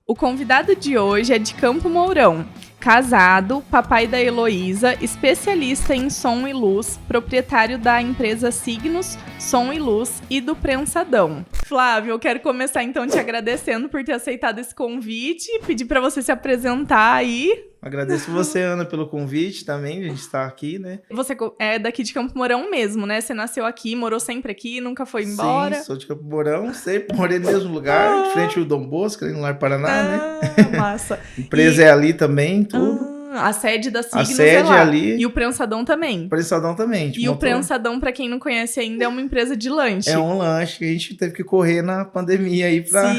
O convidado de hoje é de Campo Mourão. Casado, papai da Heloísa, especialista em som e luz, proprietário da empresa Signos, Som e Luz e do Prensadão. Flávio, eu quero começar então te agradecendo por ter aceitado esse convite e pedir para você se apresentar aí. Agradeço você, Ana, pelo convite também, a gente está aqui, né? Você é daqui de Campo Mourão mesmo, né? Você nasceu aqui, morou sempre aqui, nunca foi embora? Sim, sou de Campo Mourão, sempre morei no mesmo lugar, de frente ao Dom Bosco, ali no Lar Paraná, né? Massa. Empresa é ali também, tudo. A sede da Signos a sede é lá. ali. E o Prensadão também. O Prensadão também. E o Prensadão, pra quem não conhece ainda, é uma empresa de lanche. É um lanche que a gente teve que correr na pandemia aí pra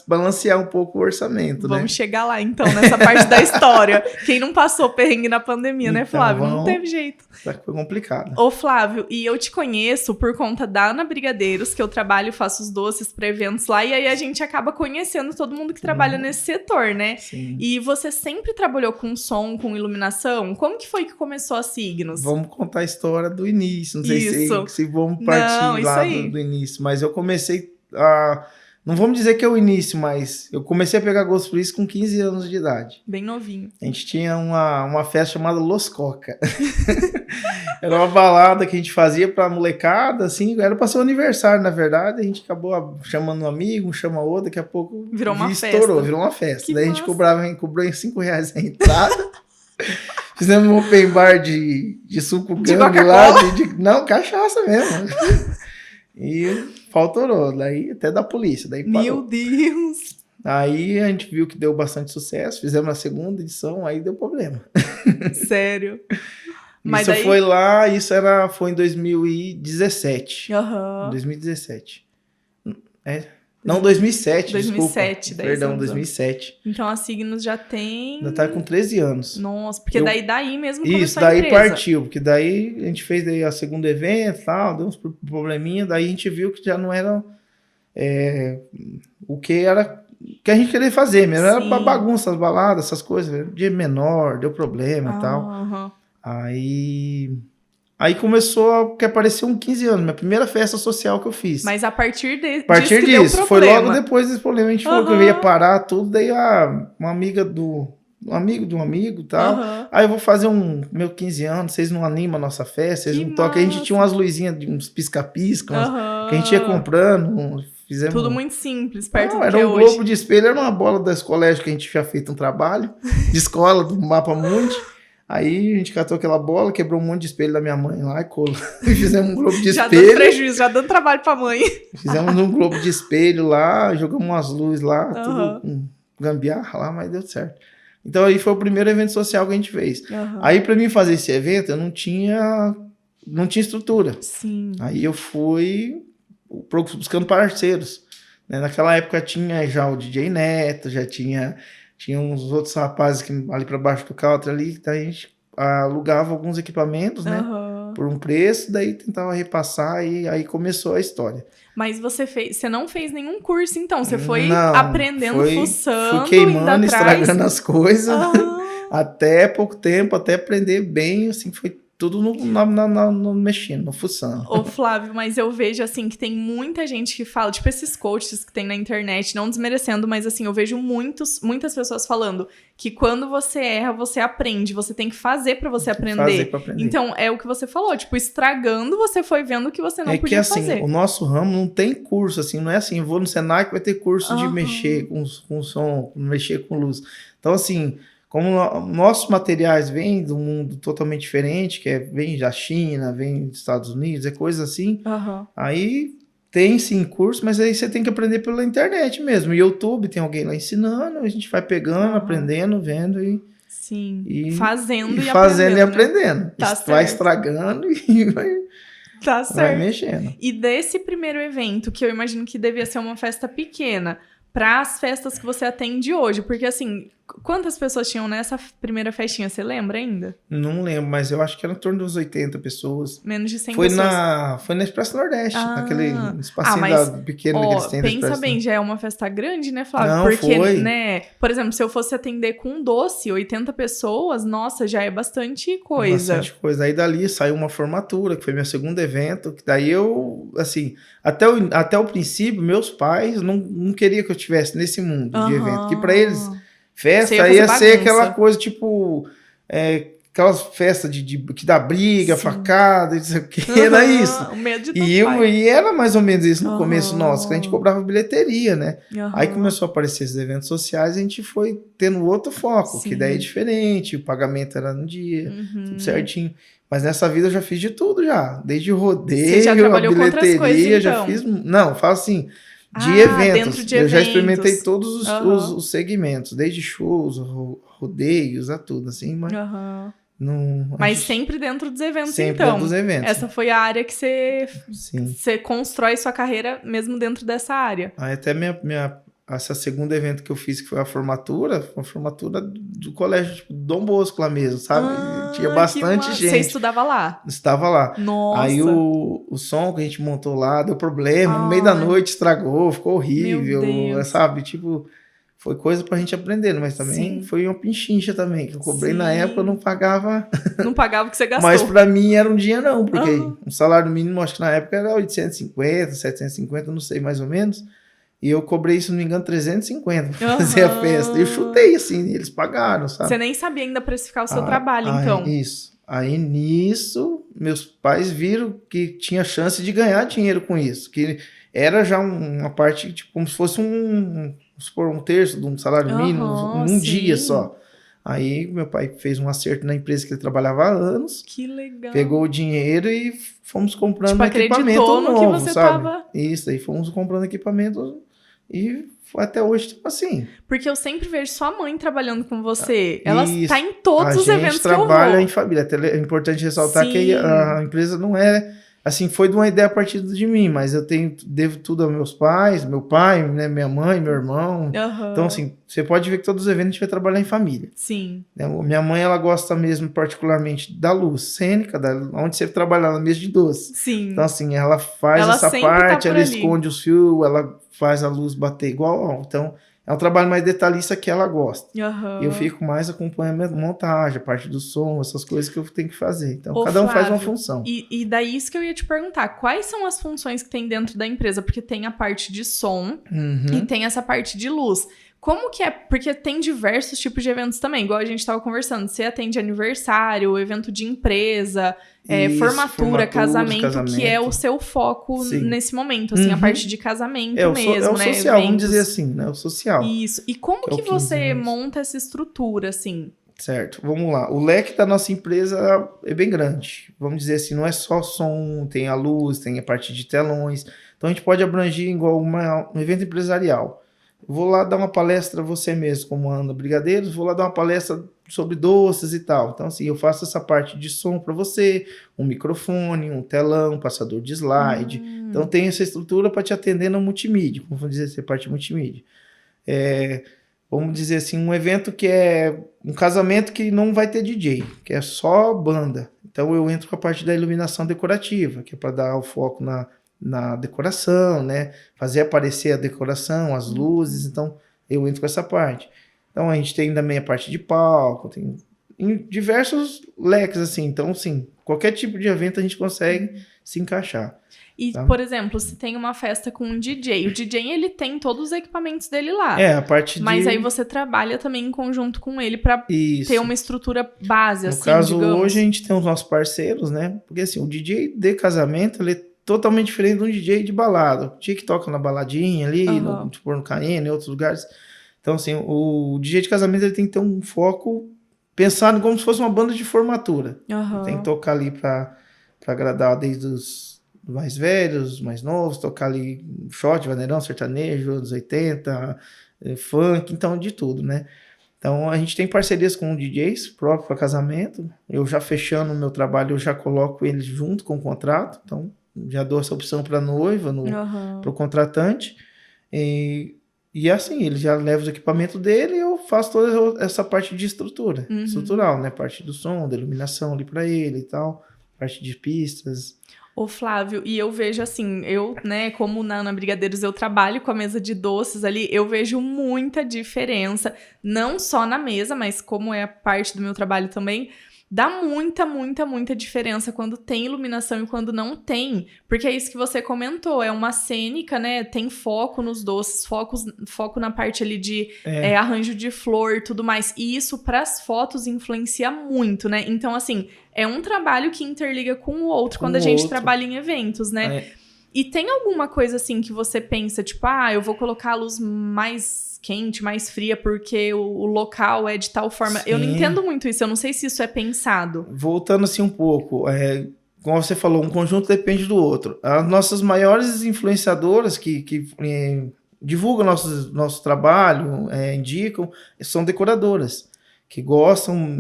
balancear um pouco o orçamento, Vamos chegar lá, então, nessa parte da história. Quem não passou perrengue na pandemia, né, Flávio? Não teve jeito. Foi complicado. Ô, Flávio, e eu te conheço por conta da Ana Brigadeiros, que eu trabalho e faço os doces para eventos lá, e aí a gente acaba conhecendo todo mundo que trabalha nesse setor, né? Sim. E você sempre trabalhou com som, com iluminação? Como que foi que começou a Signos? Vamos contar a história do início, não sei se vamos partir lá do início, mas eu comecei a... Não vamos dizer que é o início, mas eu comecei a pegar gosto por isso com 15 anos de idade. Bem novinho. A gente tinha uma festa chamada Los Coca. Era uma balada que a gente fazia pra molecada, assim, era pra ser um aniversário, na verdade. A gente acabou chamando um amigo, um chama outro, daqui a pouco virou uma festa. Que daí massa. A gente cobrou em R$5 a entrada. Fizemos um open bar de suco gangue lá. Não, cachaça mesmo. E faltou, daí até da polícia. Daí parou. Meu Deus! Aí a gente viu que deu bastante sucesso, fizemos a segunda edição, aí deu problema. Sério? Mas isso foi em 2017. Aham. 2017. Não, 2007, 2007, desculpa. Perdão, 2007. Então a Signos já tem... Ainda tá com 13 anos. Nossa, porque daí mesmo começou isso, daí a empresa. Partiu, porque daí a gente fez daí a segundo evento e tal, deu uns probleminha, daí a gente viu que já não era o que a gente queria fazer mesmo. Sim. Era pra bagunça, as baladas, essas coisas, de menor, deu problema e tal. Aí começou a aparecer 15 anos, minha primeira festa social que eu fiz. Mas a partir disso, foi logo depois desse problema. A gente falou que eu ia parar tudo, daí uma amiga um amigo de um amigo e tal. Aí eu vou fazer meu 15 anos, vocês não animam a nossa festa, vocês não tocam. A gente tinha umas luzinhas, uns pisca-pisca, que a gente ia comprando. Fizemos tudo muito simples, perto do que era um globo de espelho, era uma bola das colégios que a gente tinha feito um trabalho de escola, do Mapa Mundi. Aí a gente catou aquela bola, quebrou um monte de espelho da minha mãe lá e colou. Fizemos um globo de espelho. Já dando prejuízo, já dando trabalho pra mãe. Fizemos um globo de espelho lá, jogamos umas luzes lá, tudo com gambiarra lá, mas deu certo. Então aí foi o primeiro evento social que a gente fez. Aí pra mim fazer esse evento, eu não tinha estrutura. Sim. Aí eu fui buscando parceiros. Né? Naquela época tinha já o DJ Neto, já tinha uns outros rapazes que ali para baixo do country ali, daí a gente alugava alguns equipamentos, né? Por um preço, daí tentava repassar e aí começou a história. Mas você não fez nenhum curso, então? Você foi aprendendo, fuçando, fui queimando, estragando as coisas, até pouco tempo, até aprender bem, assim, foi tudo no mexendo, no fuçando. Ô, Flávio, mas eu vejo, assim, que tem muita gente que fala, tipo esses coaches que tem na internet, não desmerecendo, mas, assim, eu vejo muitas pessoas falando que quando você erra, você aprende, você tem que fazer pra você aprender. Então, é o que você falou, tipo, estragando, você foi vendo que você não podia fazer. É que, assim, o nosso ramo não tem curso, assim, não é assim, vou no Senac, vai ter curso de mexer com som, mexer com luz. Então, assim... Como nossos materiais vêm do mundo totalmente diferente, vem da China, vem dos Estados Unidos, coisa assim, aí tem sim curso, mas aí você tem que aprender pela internet mesmo. YouTube tem alguém lá ensinando, a gente vai pegando, aprendendo, vendo e... Sim, fazendo e aprendendo. Né? Tá vai estragando e vai mexendo. E desse primeiro evento, que eu imagino que devia ser uma festa pequena, para as festas que você atende hoje, porque assim... Quantas pessoas tinham nessa primeira festinha? Você lembra ainda? Não lembro, mas eu acho que era em torno dos 80 pessoas. Menos de 100 Foi pessoas. foi na Expresso Nordeste, naquele espacinho mas, pequeno que eles têm da pensa Expresso. bem, já é uma festa grande, né, Flávio? Não, porque, foi. né, por exemplo, se eu fosse atender com um doce, 80 pessoas, nossa, já é bastante coisa. Bastante coisa. Aí dali saiu uma formatura, que foi meu segundo evento, que daí eu, assim, até o princípio, meus pais não queriam que eu estivesse nesse mundo de evento, que para eles, festa ia ser aquela coisa, tipo, aquelas festas que dá briga, facada, isso aqui, era isso. O medo de E era mais ou menos isso no começo nosso, que a gente cobrava bilheteria, né? Aí começou a aparecer esses eventos sociais, a gente foi tendo outro foco, que daí é diferente, o pagamento era no dia, tudo certinho. Mas nessa vida eu já fiz de tudo já, desde rodeio, você já trabalhou com outras coisas, então? já fiz, não, falo assim, de eventos. Dentro de eu eventos. já experimentei todos os segmentos, desde shows, rodeios, a tudo, assim, mas... Mas sempre dentro dos eventos, sempre então. Dentro dos eventos. Essa foi a área que você constrói sua carreira mesmo dentro dessa área. Aí até essa segundo evento que eu fiz, que foi a formatura do colégio tipo, Dom Bosco lá mesmo, sabe? Tinha bastante gente. Você estudava lá? Estava lá. Nossa. Aí o som que a gente montou lá deu problema, no meio da noite estragou, ficou horrível, sabe? Tipo... Foi coisa pra gente aprender, mas também foi uma pinchincha também, que eu cobrei na época, eu não pagava... Não pagava o que você gastou. Mas pra mim era um dia não, porque o salário mínimo, acho que na época era 850, 750, não sei mais ou menos, e eu cobrei, se não me engano, 350 pra fazer a festa. Eu chutei assim, e eles pagaram, sabe? Você nem sabia ainda precificar o seu trabalho, então. Isso. Aí nisso, meus pais viram que tinha chance de ganhar dinheiro com isso, que era já uma parte, tipo, como se fosse vamos supor, um terço de um salário mínimo, num dia só. Aí meu pai fez um acerto na empresa que ele trabalhava há anos. Que legal. Pegou o dinheiro e fomos comprando tipo, equipamento novo, no que você sabe? Tava... Isso, aí fomos comprando equipamento e até hoje, tipo assim. Porque eu sempre vejo sua mãe trabalhando com você. Ela está em todos os eventos que eu vou. A gente trabalha em família. Até é importante ressaltar que a empresa não é... Assim, foi de uma ideia a partir de mim, mas eu devo tudo aos meus pais, meu pai, né, minha mãe, meu irmão. Então, assim, você pode ver que todos os eventos a gente vai trabalhar em família. Sim. Minha mãe, ela gosta mesmo particularmente da luz cênica, onde você trabalha na mesa de doce. Sim. Então, assim, ela faz essa parte, ela esconde os fios, ela faz a luz bater igual. Então, é um trabalho mais detalhista que ela gosta. E eu fico mais acompanhando a montagem, a parte do som, essas coisas que eu tenho que fazer. Então, cada um faz uma função. E daí isso que eu ia te perguntar. Quais são as funções que tem dentro da empresa? Porque tem a parte de som e tem essa parte de luz. Como que é? Porque tem diversos tipos de eventos também, igual a gente estava conversando. Você atende aniversário, evento de empresa, formatura, casamento, que é o seu foco nesse momento, assim, a parte de casamento mesmo, é o né? social, eventos. vamos dizer assim, né? O social. Isso. E como que você monta essa estrutura, assim? Certo, vamos lá. O leque da nossa empresa é bem grande. Vamos dizer assim, não é só som, tem a luz, tem a parte de telões. Então a gente pode abranger igual um evento empresarial. Vou lá dar uma palestra você mesmo, como Ana Brigadeiros, vou lá dar uma palestra sobre doces e tal. Então, assim, eu faço essa parte de som para você, um microfone, um telão, um passador de slide. Então, tem essa estrutura para te atender no multimídia, como vamos dizer assim, parte multimídia. Vamos dizer assim, um evento que é um casamento que não vai ter DJ, que é só banda. Então, eu entro com a parte da iluminação decorativa, que é para dar o foco na decoração, né? Fazer aparecer a decoração, as luzes, então eu entro com essa parte. Então a gente tem também a parte de palco, tem diversos leques, assim, então sim, qualquer tipo de evento a gente consegue se encaixar. E, por exemplo, se tem uma festa com um DJ, o DJ ele tem todos os equipamentos dele lá. A parte Mas aí você trabalha também em conjunto com ele para ter uma estrutura base, assim, digamos. No caso, digamos. hoje a gente tem os nossos parceiros, né? Porque assim, o DJ de casamento, ele é totalmente diferente de um DJ de balada. O DJ que toca na baladinha ali, no Caena, em outros lugares. Então, assim, o DJ de casamento ele tem que ter um foco pensado como se fosse uma banda de formatura. Tem que tocar ali para agradar desde os mais velhos, mais novos, tocar ali shot, vaneirão, sertanejo, anos 80, funk, então de tudo, né? Então, a gente tem parcerias com DJs próprios para casamento. Eu já fechando o meu trabalho, eu já coloco eles junto com o contrato. Então, já dou essa opção para a noiva, para o contratante. E E assim, ele já leva os equipamentos dele e eu faço toda essa parte de estrutural, né? Parte do som, da iluminação ali pra ele e tal, parte de pistas. Ô, Flávio, e eu vejo assim, eu, né, como na Ana Brigadeiros eu trabalho com a mesa de doces ali, eu vejo muita diferença, não só na mesa, mas como é a parte do meu trabalho também, dá muita diferença quando tem iluminação e quando não tem, porque é isso que você comentou, é uma cênica, né, tem foco nos doces, foco na parte ali de arranjo de flor e tudo mais, e isso para as fotos influencia muito, né, então assim, é um trabalho que interliga com o outro quando a gente trabalha em eventos, né, E tem alguma coisa assim que você pensa, tipo, eu vou colocar a luz mais quente, mais fria, porque o local é de tal forma. Sim. Eu não entendo muito isso, eu não sei se isso é pensado. Voltando assim um pouco, como você falou, um conjunto depende do outro. As nossas maiores influenciadoras que divulgam nosso trabalho, indicam, são decoradoras, que gostam...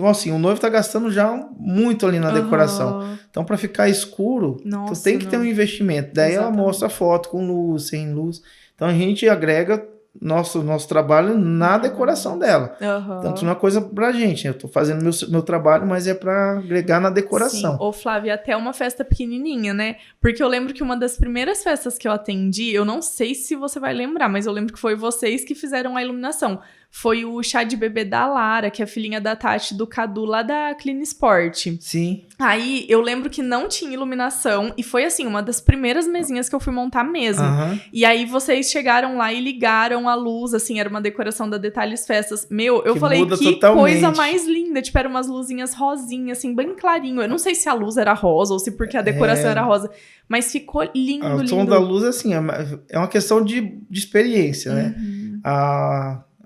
assim, o noivo tá gastando já muito ali na decoração. Então, para ficar escuro, tu tem que ter um investimento. Daí Exatamente. Ela mostra a foto com luz, sem luz. Então, a gente agrega nosso trabalho na decoração dela. Então, isso não é coisa pra gente. Eu tô fazendo meu trabalho, mas é pra agregar na decoração. Sim. Ô, Flávia, até uma festa pequenininha, né? Porque eu lembro que uma das primeiras festas que eu atendi, eu não sei se você vai lembrar, mas eu lembro que foi vocês que fizeram a iluminação. Foi o chá de bebê da Lara, que é a filhinha da Tati do Cadu, lá da Clean Sport. Sim. Aí, eu lembro que não tinha iluminação, e foi assim, uma das primeiras mesinhas que eu fui montar mesmo. E aí, vocês chegaram lá e ligaram a luz, assim, era uma decoração da Detalhes Festas. Meu, eu falei, que totalmente. Coisa mais linda, tipo, eram umas luzinhas rosinhas, assim, bem clarinho. Eu não sei se a luz era rosa, ou se porque a decoração era rosa, mas ficou lindo, lindo. O tom da luz, assim, é uma questão de experiência, né?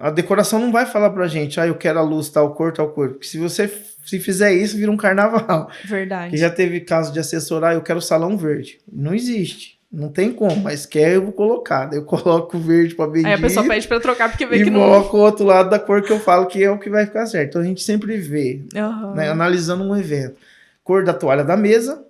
A decoração não vai falar pra gente, eu quero a luz tal cor. Porque se você fizer isso, vira um carnaval. Verdade. Que já teve caso de assessorar, eu quero salão verde. Não existe. Não tem como, mas eu vou colocar. Daí eu coloco o verde pra vender. Aí a pessoa pede pra trocar porque vê que não... E coloco o outro lado da cor que eu falo que é o que vai ficar certo. Então a gente sempre vê, né, analisando um evento. Cor da toalha da mesa,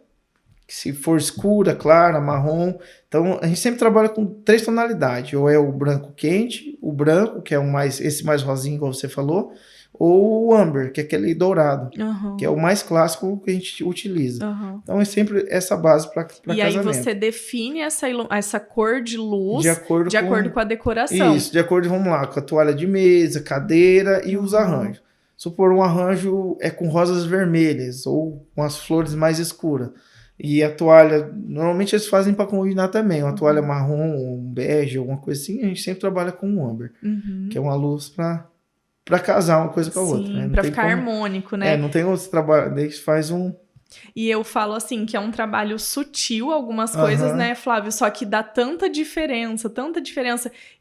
que se for escura, clara, marrom. Então, a gente sempre trabalha com 3 tonalidades. Ou é o branco quente, o branco, que é esse mais rosinho, igual você falou, ou o amber, que é aquele dourado, que é o mais clássico que a gente utiliza. Então, é sempre essa base para casamento. E aí você define essa cor de luz de acordo com a decoração. Isso, de acordo, vamos lá, com a toalha de mesa, cadeira e os arranjos. Supor um arranjo com rosas vermelhas ou com as flores mais escuras. E a toalha, normalmente eles fazem para combinar também, uma toalha marrom, um bege, alguma coisa assim, a gente sempre trabalha com um amber, que é uma luz para casar uma coisa com a outra. Né? Para ficar harmônico, né? Não tem outro trabalho, daí faz um... E eu falo assim, que é um trabalho sutil, algumas coisas, né, Flávio? Só que dá tanta diferença.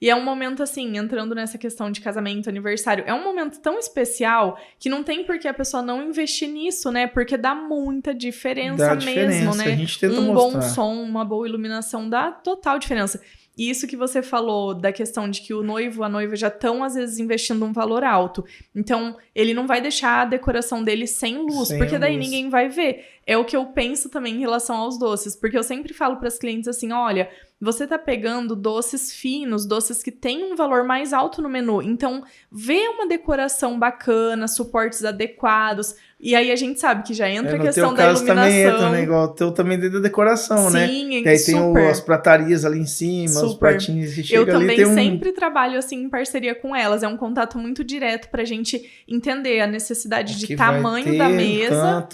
E é um momento, assim, entrando nessa questão de casamento, aniversário, é um momento tão especial que não tem por que a pessoa não investir nisso, né? Porque dá muita diferença mesmo, né? A gente tenta mostrar. Bom som, uma boa iluminação dá total diferença. E isso que você falou da questão de que o noivo, a noiva já estão, às vezes, investindo um valor alto. Então, ele não vai deixar a decoração dele sem luz, porque daí ninguém vai ver. É o que eu penso também em relação aos doces, porque eu sempre falo para as clientes assim, olha, você tá pegando doces finos, doces que têm um valor mais alto no menu. Então, vê uma decoração bacana, suportes adequados. E aí a gente sabe que já entra a questão da iluminação. Também entra, né? Igual o teu também dentro da decoração, né? Sim, que aí tem as pratarias ali em cima, os pratinhos que chegam ali. Eu também sempre trabalho assim em parceria com elas. É um contato muito direto pra gente entender a necessidade de tamanho da mesa.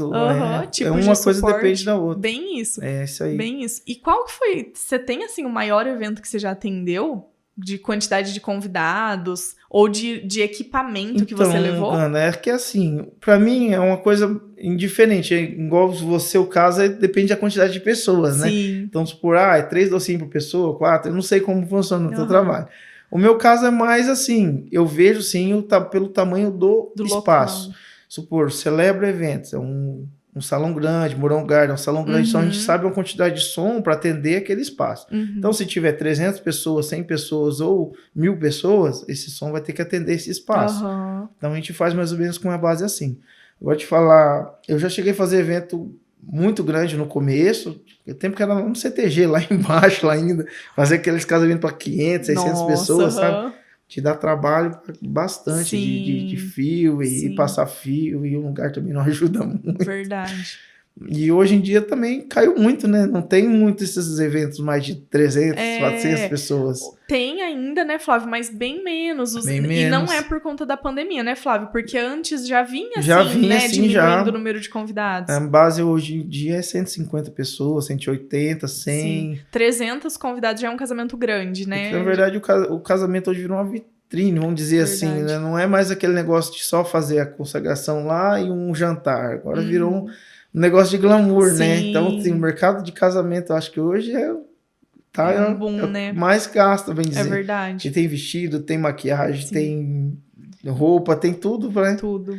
Tipo uma coisa depende da outra. Bem isso. É isso aí. Bem isso. E qual que foi? Você tem assim o maior evento que você já atendeu? De quantidade de convidados ou de equipamento que você levou? Ana, é que assim, pra mim é uma coisa indiferente. Igual você, o caso, depende da quantidade de pessoas, né? Então, supor, é 3 docinhos por pessoa, 4, eu não sei como funciona o teu trabalho. O meu caso é mais assim, eu vejo sim pelo tamanho do espaço. Local. Supor, celebra eventos, é um salão grande, Mourão Garden, um salão grande, então a gente sabe uma quantidade de som para atender aquele espaço. Então, se tiver 300 pessoas, 100 pessoas ou 1000 pessoas, esse som vai ter que atender esse espaço. Então, a gente faz mais ou menos com uma base assim. Eu vou te falar, eu já cheguei a fazer evento muito grande no começo, o tempo que era no CTG, lá embaixo, lá ainda, fazer aqueles casamentos para 500, 600 pessoas, sabe? Te dá trabalho bastante de fio e passar fio, e o lugar também não ajuda muito. Verdade. E hoje em dia também caiu muito, né? Não tem muito esses eventos mais de 300, 400 pessoas. Tem ainda, né, Flávio? Mas bem menos. E não é por conta da pandemia, né, Flávio? Porque antes já vinha assim, diminuindo o número de convidados. A base hoje em dia é 150 pessoas, 180, 100. Sim. 300 convidados já é um casamento grande, né? Porque, na verdade, o casamento hoje virou uma vitrine, vamos dizer assim, né? Não é mais aquele negócio de só fazer a consagração lá e um jantar. Agora virou um negócio de glamour, né? Então, assim, o mercado de casamento, eu acho que hoje é um boom, né? Mais gasta, bem dizer. É verdade. E tem vestido, tem maquiagem, tem roupa, tem tudo, né? Tudo.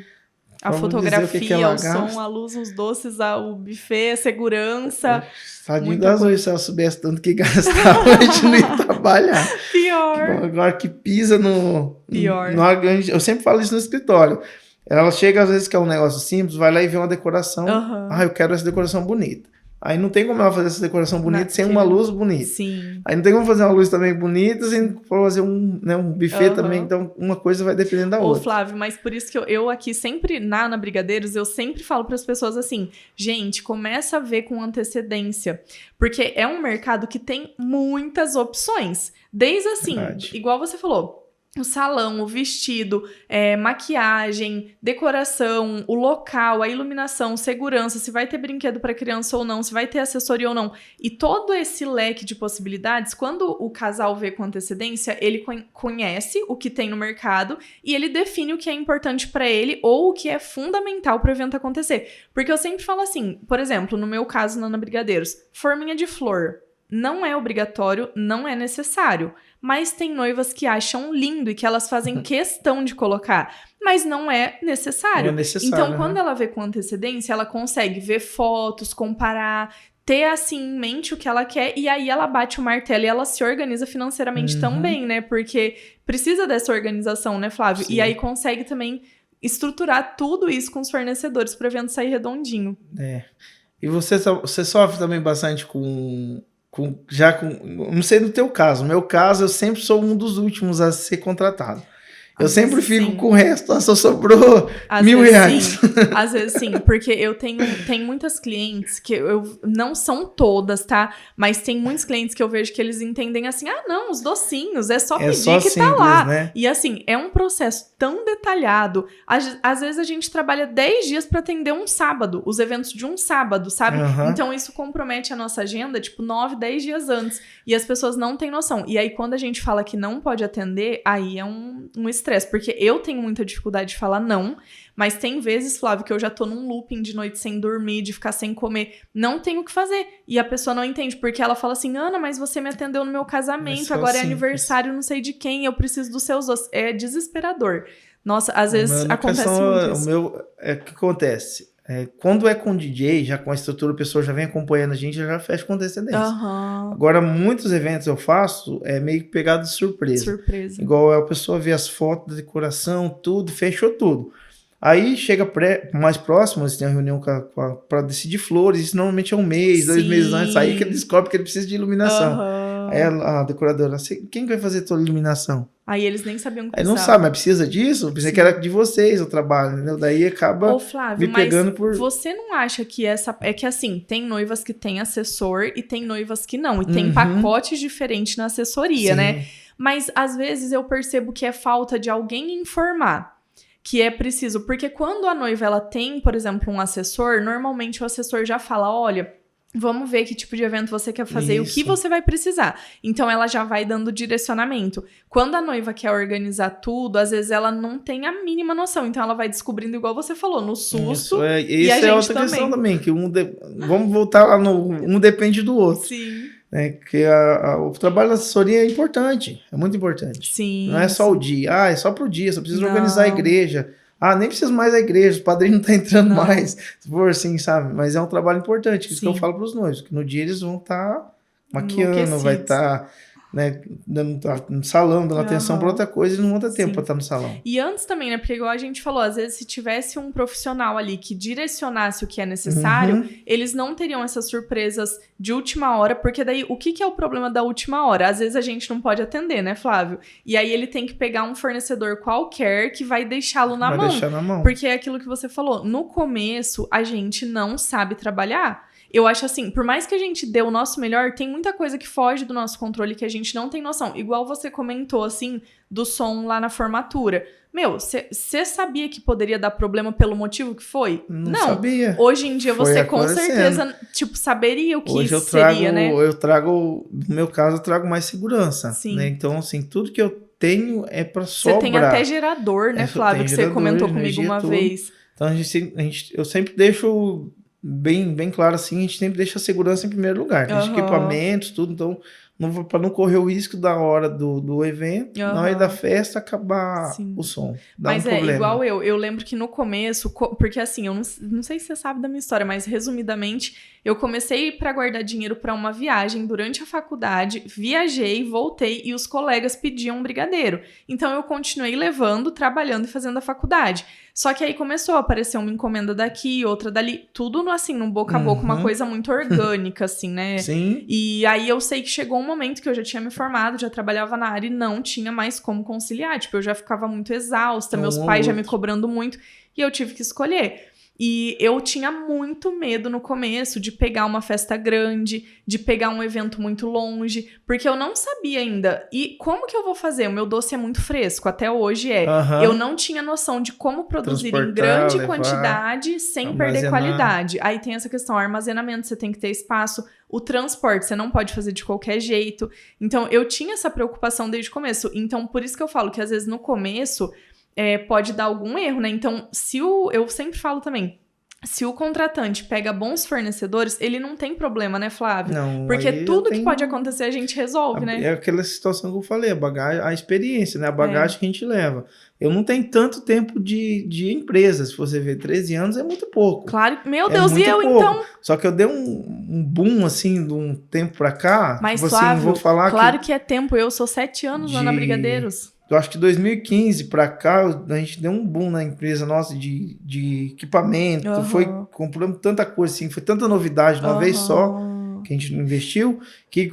A fotografia, o som, a luz, os doces, o buffet, a segurança. Tadinho das hoje, se ela soubesse tanto que gastava, a gente não ia trabalhar. Pior. Bom, agora que pisa Pior. Eu sempre falo isso no escritório. Ela chega, às vezes, que é um negócio simples, vai lá e vê uma decoração. Eu quero essa decoração bonita. Aí não tem como ela fazer essa decoração bonita sem uma luz bonita. Sim. Aí não tem como fazer uma luz também bonita sem fazer um buffet também. Então, uma coisa vai dependendo da outra. Flávio, mas por isso que eu aqui sempre, na Brigadeiros, eu sempre falo para as pessoas assim, gente, começa a ver com antecedência. Porque é um mercado que tem muitas opções. Desde assim, igual você falou, o salão, o vestido, maquiagem, decoração, o local, a iluminação, segurança, se vai ter brinquedo para criança ou não, se vai ter assessoria ou não. E todo esse leque de possibilidades, quando o casal vê com antecedência, ele conhece o que tem no mercado e ele define o que é importante para ele ou o que é fundamental para o evento acontecer. Porque eu sempre falo assim, por exemplo, no meu caso, na Ana Brigadeiros, forminha de flor. Não é obrigatório, não é necessário. Mas tem noivas que acham lindo e que elas fazem questão de colocar. Mas não é necessário. Não é necessário, então, quando ela vê com antecedência, ela consegue ver fotos, comparar, ter assim em mente o que ela quer. E aí ela bate o martelo e ela se organiza financeiramente também, né? Porque precisa dessa organização, né, Flávio? Sim. E aí consegue também estruturar tudo isso com os fornecedores para o evento sair redondinho. E você sofre também bastante não sei no teu caso, no meu caso eu sempre sou um dos últimos a ser contratado. Eu sempre fico com o resto, só sobrou R$1.000. Às vezes sim, porque eu tenho muitas clientes que não são todas, tá? Mas tem muitos clientes que eu vejo que eles entendem assim, não, os docinhos, é só pedir só que simples, tá lá. Né? E assim, é um processo tão detalhado. Às vezes a gente trabalha 10 dias para atender um sábado, os eventos de um sábado, sabe? Então isso compromete a nossa agenda, tipo, 9, 10 dias antes. E as pessoas não têm noção. E aí quando a gente fala que não pode atender, aí é um estresse, porque eu tenho muita dificuldade de falar não, mas tem vezes, Flávio, que eu já tô num looping de noite sem dormir, de ficar sem comer, não tenho o que fazer, e a pessoa não entende, porque ela fala assim, Ana, mas você me atendeu no meu casamento, agora é aniversário não sei de quem, eu preciso dos seus doces, é desesperador. Nossa, às vezes acontece muito isso. O que acontece? Quando é com DJ, já com a estrutura, a pessoa já vem acompanhando a gente, já fecha com antecedência. Agora, muitos eventos eu faço, meio que pegado de surpresa. Igual a pessoa vê as fotos da decoração, tudo, fechou tudo. Aí chega mais próximo, você tem uma reunião para decidir flores, isso normalmente é 1 mês, 2 meses antes, aí que ele descobre que ele precisa de iluminação. Aí a decoradora, quem vai fazer toda a iluminação? Aí eles nem sabiam o que precisava. Aí não sabe, mas precisa disso? Pensei que era de vocês o trabalho, entendeu? Daí acaba Flávio, me pegando mas você não acha que é que assim, tem noivas que tem assessor e tem noivas que não. E tem pacotes diferentes na assessoria, né? Mas às vezes eu percebo que é falta de alguém informar que é preciso. Porque quando a noiva ela tem, por exemplo, um assessor, normalmente o assessor já fala, olha, vamos ver que tipo de evento você quer fazer e o que você vai precisar. Então, ela já vai dando direcionamento. Quando a noiva quer organizar tudo, às vezes ela não tem a mínima noção. Então, ela vai descobrindo, igual você falou, no susto. Isso é outra questão também, que vamos voltar lá um depende do outro. Sim. Que o trabalho da assessoria é importante, é muito importante. Sim. Não é só o dia, é só pro dia, só precisa organizar a igreja. Nem precisa mais da igreja, o padrinho não tá entrando mais, se for assim, sabe? Mas é um trabalho importante, isso que eu falo pros noivos, que no dia eles vão estar maquiando, vai estar né, no salão, dando atenção para outra coisa e não tem tempo para estar no salão. E antes também, né, porque igual a gente falou, às vezes se tivesse um profissional ali que direcionasse o que é necessário, eles não teriam essas surpresas de última hora, porque daí, o que é o problema da última hora? Às vezes a gente não pode atender, né, Flávio? E aí ele tem que pegar um fornecedor qualquer que vai deixá-lo na mão. Vai deixar na mão. Porque é aquilo que você falou, no começo a gente não sabe trabalhar. Eu acho assim, por mais que a gente dê o nosso melhor, tem muita coisa que foge do nosso controle que a gente não tem noção. Igual você comentou, assim, do som lá na formatura. Meu, você sabia que poderia dar problema pelo motivo que foi? Não sabia. Hoje em dia você com certeza, tipo, saberia o que hoje seria, né? Eu trago, no meu caso, eu trago mais segurança. Sim. Né? Então, assim, tudo que eu tenho é pra sobrar. Você tem até gerador, né, Flávio? Que você comentou comigo uma vez. Então, eu sempre deixo bem claro assim, a gente sempre deixa a segurança em primeiro lugar. Tem equipamentos, tudo, então, para não correr o risco da hora do evento, na hora da festa, acabar o som. Mas igual eu lembro que no começo, porque assim, eu não sei se você sabe da minha história, mas resumidamente, eu comecei para guardar dinheiro para uma viagem durante a faculdade, viajei, voltei e os colegas pediam um brigadeiro. Então eu continuei levando, trabalhando e fazendo a faculdade. Só que aí começou a aparecer uma encomenda daqui, outra dali, tudo assim, num boca a boca, uma coisa muito orgânica, assim, né? Sim. E aí eu sei que chegou um momento que eu já tinha me formado, já trabalhava na área e não tinha mais como conciliar. Tipo, eu já ficava muito exausta, meus pais já me cobrando muito, e eu tive que escolher. E eu tinha muito medo no começo de pegar uma festa grande, de pegar um evento muito longe, porque eu não sabia ainda. E como que eu vou fazer? O meu doce é muito fresco, até hoje é. Eu não tinha noção de como produzir em grande quantidade sem perder qualidade. Aí tem essa questão, armazenamento, você tem que ter espaço. O transporte, você não pode fazer de qualquer jeito. Então, eu tinha essa preocupação desde o começo. Então, por isso que eu falo que às vezes no começo... pode dar algum erro, né? Então, eu sempre falo também, se o contratante pega bons fornecedores, ele não tem problema, né, Flávio? Não, porque tudo que pode acontecer a gente resolve, né? É aquela situação que eu falei, a experiência, né? A bagagem que a gente leva. Eu não tenho tanto tempo de empresa, se você ver, 13 anos é muito pouco. Claro, meu Deus, e eu pouco. Então... Só que eu dei um boom, assim, de um tempo pra cá. Mas, tipo, Flávio, assim, vou falar claro que é tempo, eu sou 7 anos lá na Brigadeiros. Eu acho que 2015 para cá, a gente deu um boom na empresa nossa de equipamento, compramos tanta coisa assim, foi tanta novidade de uma vez só, que a gente investiu, que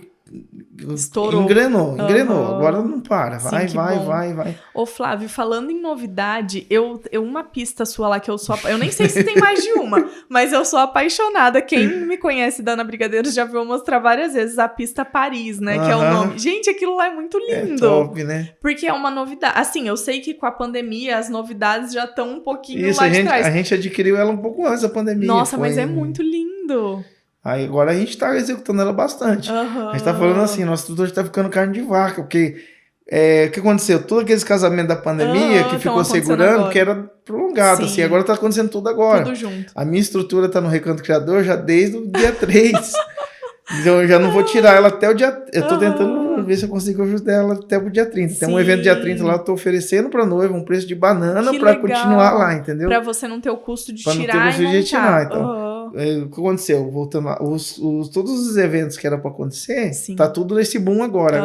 estourou. Engrenou, agora não para, vai. Ô Flávio, falando em novidade, eu uma pista sua lá que eu sou, eu nem sei se tem mais de uma, mas eu sou apaixonada, quem me conhece da Ana Brigadeiros já viu mostrar várias vezes a pista Paris, né, que é o nome. Gente, aquilo lá é muito lindo. É top, né? Porque é uma novidade, assim, eu sei que com a pandemia as novidades já estão um pouquinho lá de trás. A gente adquiriu ela um pouco antes da pandemia. Nossa, mas é muito lindo. Aí agora a gente tá executando ela bastante. A gente tá falando assim, nosso tutor já tá ficando carne de vaca, porque o que aconteceu? Todos aqueles casamentos da pandemia que ficou segurando, agora. Que era prolongado, assim, agora tá acontecendo tudo agora. Tudo junto. A minha estrutura tá no Recanto Criador já desde o dia 3. Então eu já não vou tirar ela até o dia... Eu tô tentando ver se eu consigo ajudar ela até o dia 30. Tem um evento dia 30 lá, eu tô oferecendo pra noiva um preço de banana pra continuar lá, entendeu? Pra você não ter o custo de pra tirar não ter o custo de tirar, então... O que aconteceu? Voltando lá, todos os eventos que era pra acontecer, tá tudo nesse boom agora.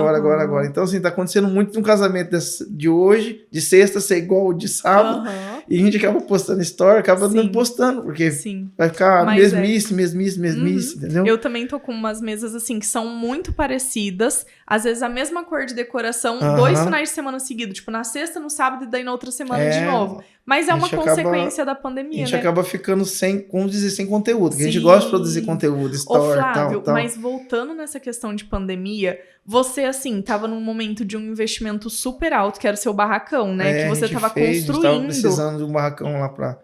Então, assim, tá acontecendo muito de um casamento de hoje, de sexta ser igual de sábado, e a gente acaba postando story, acaba não postando, porque vai ficar mesmice, entendeu? Eu também tô com umas mesas, assim, que são muito parecidas, às vezes a mesma cor de decoração, 2 finais de semana seguidos, tipo, na sexta, no sábado e daí na outra semana de novo. Mas é uma consequência da pandemia, né? A gente acaba ficando sem conteúdo, porque a gente gosta de produzir conteúdo, story, Flávio, tal. Mas voltando nessa questão de pandemia, você, assim, tava num momento de um investimento super alto, que era o seu barracão, né? Que você tava construindo. A gente tava precisando de um barracão lá pra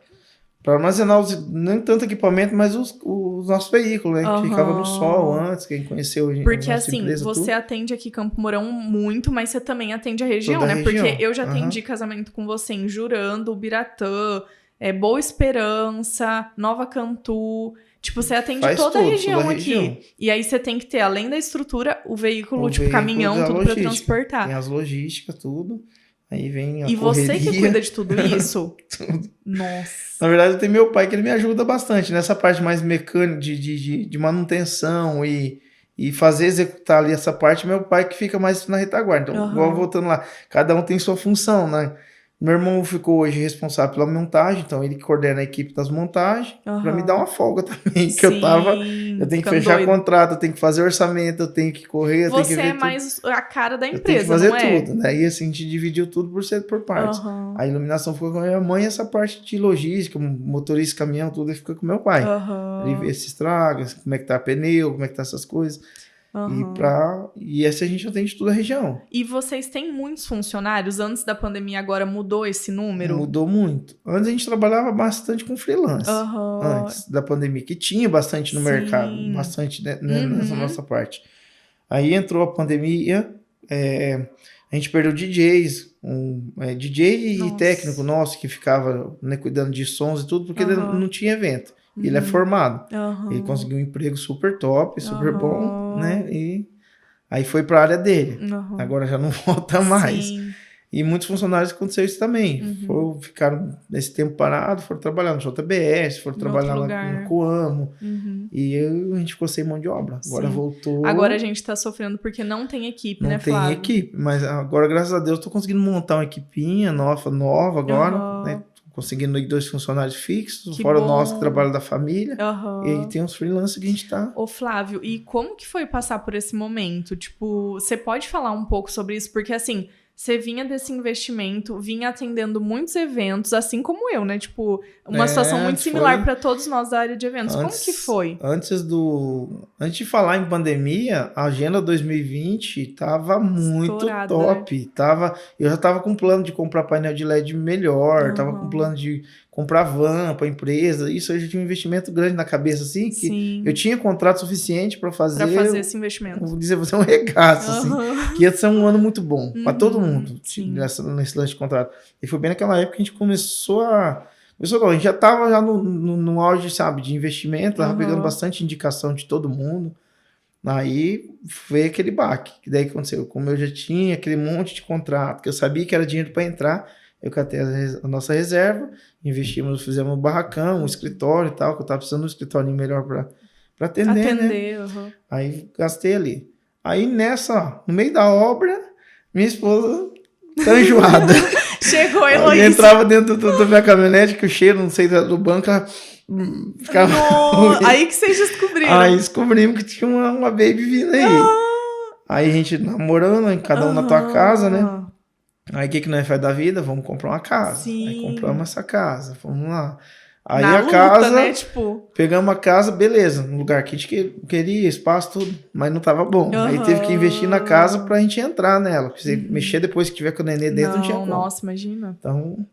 armazenar nem tanto equipamento, mas os nossos veículos, né? Que ficava no sol antes, quem conheceu a gente. Porque assim, você atende aqui Campo Mourão muito, mas você também atende a região, toda né? A região. Porque eu já atendi casamento com você em Jurando, Ubiratã, Boa Esperança, Nova Cantu. Tipo, você atende toda a região aqui. E aí você tem que ter, além da estrutura, o veículo, caminhão, tudo pra transportar. Tem as logísticas, tudo. Aí vem a E correria. Você que cuida de tudo isso? Tudo. Nossa. Na verdade, tem meu pai que ele me ajuda bastante nessa parte mais mecânica, de manutenção e e fazer executar ali essa parte, meu pai que fica mais na retaguarda. Então, igual voltando lá, cada um tem sua função, né? Meu irmão ficou hoje responsável pela montagem, então ele que coordena a equipe das montagens, para me dar uma folga também, que eu tenho que fechar contrato, eu tenho que fazer orçamento, eu tenho que correr, eu tenho que ver Você é mais a cara da empresa, não é? Eu tenho que fazer tudo, né? E assim, a gente dividiu tudo por partes. A iluminação ficou com a minha mãe, essa parte de logística, motorista, caminhão, tudo fica com meu pai. Ele vê se estraga, como é que tá pneu, como é que tá essas coisas. E essa a gente atende toda a região. E vocês têm muitos funcionários? Antes da pandemia, agora mudou esse número? Mudou muito. Antes a gente trabalhava bastante com freelance. Antes da pandemia, que tinha bastante no mercado. Bastante, né, nessa nossa parte. Aí entrou a pandemia, a gente perdeu DJs. DJ e técnico nosso que ficava, né, cuidando de sons e tudo, porque não tinha evento. Ele é formado. Ele conseguiu um emprego super top, super bom, né? E aí foi para a área dele. Agora já não volta mais. Sim. E muitos funcionários aconteceu isso também. Ficaram nesse tempo parado, foram trabalhar no JBS, foram trabalhar lá no Coamo. E a gente ficou sem mão de obra. Agora voltou. Agora a gente tá sofrendo porque não tem equipe, né, Flávio? Não tem equipe, mas agora, graças a Deus, tô conseguindo montar uma equipinha nova agora, né? Conseguindo 2 funcionários fixos, fora o nosso que trabalha da família. E aí tem uns freelancers que a gente tá... Ô, Flávio, e como que foi passar por esse momento? Tipo, você pode falar um pouco sobre isso? Porque, assim, você vinha desse investimento, vinha atendendo muitos eventos, assim como eu, né? Tipo, uma situação muito similar para todos nós da área de eventos. Como que foi? Antes de falar em pandemia, a agenda 2020 tava muito estourada, top. Né? Eu já tava com plano de comprar painel de LED melhor, tava com plano de comprar van para empresa. Isso eu já tinha um investimento grande na cabeça, assim, que eu tinha contrato suficiente para fazer esse investimento. Vou dizer, você é um regaço, assim, que ia ser um ano muito bom para todo mundo nesse lance de contrato. E foi bem naquela época que a gente começou, a gente já estava no auge, sabe, de investimento, tava pegando bastante indicação de todo mundo. Aí veio aquele baque, que daí aconteceu, como eu já tinha aquele monte de contrato, que eu sabia que era dinheiro para entrar, eu catei a nossa reserva, investimos, fizemos um barracão, um escritório e tal, que eu estava precisando de um escritório melhor para atender, né? Aí gastei ali. Aí no meio da obra, minha esposa tá enjoada. Chegou a Heloísa. Entrava dentro da minha caminhonete, que o cheiro, não sei, do banco, ficava... Aí que vocês descobriram. Aí descobrimos que tinha uma baby vindo aí. Aí a gente namorando, cada um na tua casa, né? Aí o que nós faz da vida? Vamos comprar uma casa. Aí compramos essa casa, vamos lá. Aí na a luta, casa, né? Tipo... pegamos a casa, beleza, um lugar que a gente queria, espaço, tudo, mas não tava bom. Aí teve que investir na casa pra gente entrar nela. Porque se mexer depois que tiver com o nenê dentro, não tinha como. Nossa, imagina. Então,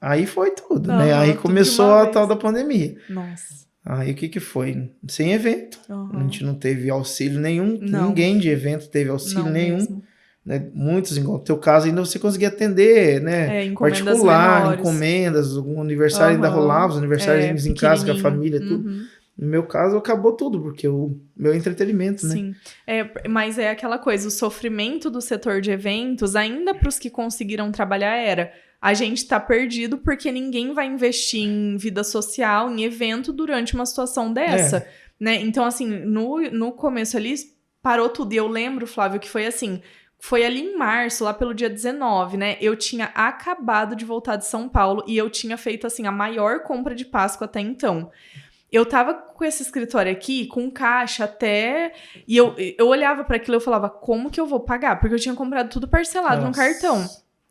aí foi tudo, né? Aí começou a tal da pandemia. Nossa. Aí o que foi? Sem evento. A gente não teve auxílio nenhum. Ninguém de evento teve auxílio nenhum. Mesmo. Né, muitos, no teu caso, ainda você conseguia atender, né? Particular, encomendas, algum aniversário ainda rolava, os aniversários em casa com a família, tudo. No meu caso, acabou tudo, porque o meu entretenimento, né? Sim, mas é aquela coisa, o sofrimento do setor de eventos, ainda para os que conseguiram trabalhar a gente tá perdido porque ninguém vai investir em vida social, em evento, durante uma situação dessa, né? Então, assim, no começo ali, parou tudo. E eu lembro, Flávio, que foi assim... Foi ali em março, lá pelo dia 19, né? Eu tinha acabado de voltar de São Paulo e eu tinha feito, assim, a maior compra de Páscoa até então. Eu tava com esse escritório aqui, com caixa até... E eu olhava para aquilo e eu falava, como que eu vou pagar? Porque eu tinha comprado tudo parcelado no cartão.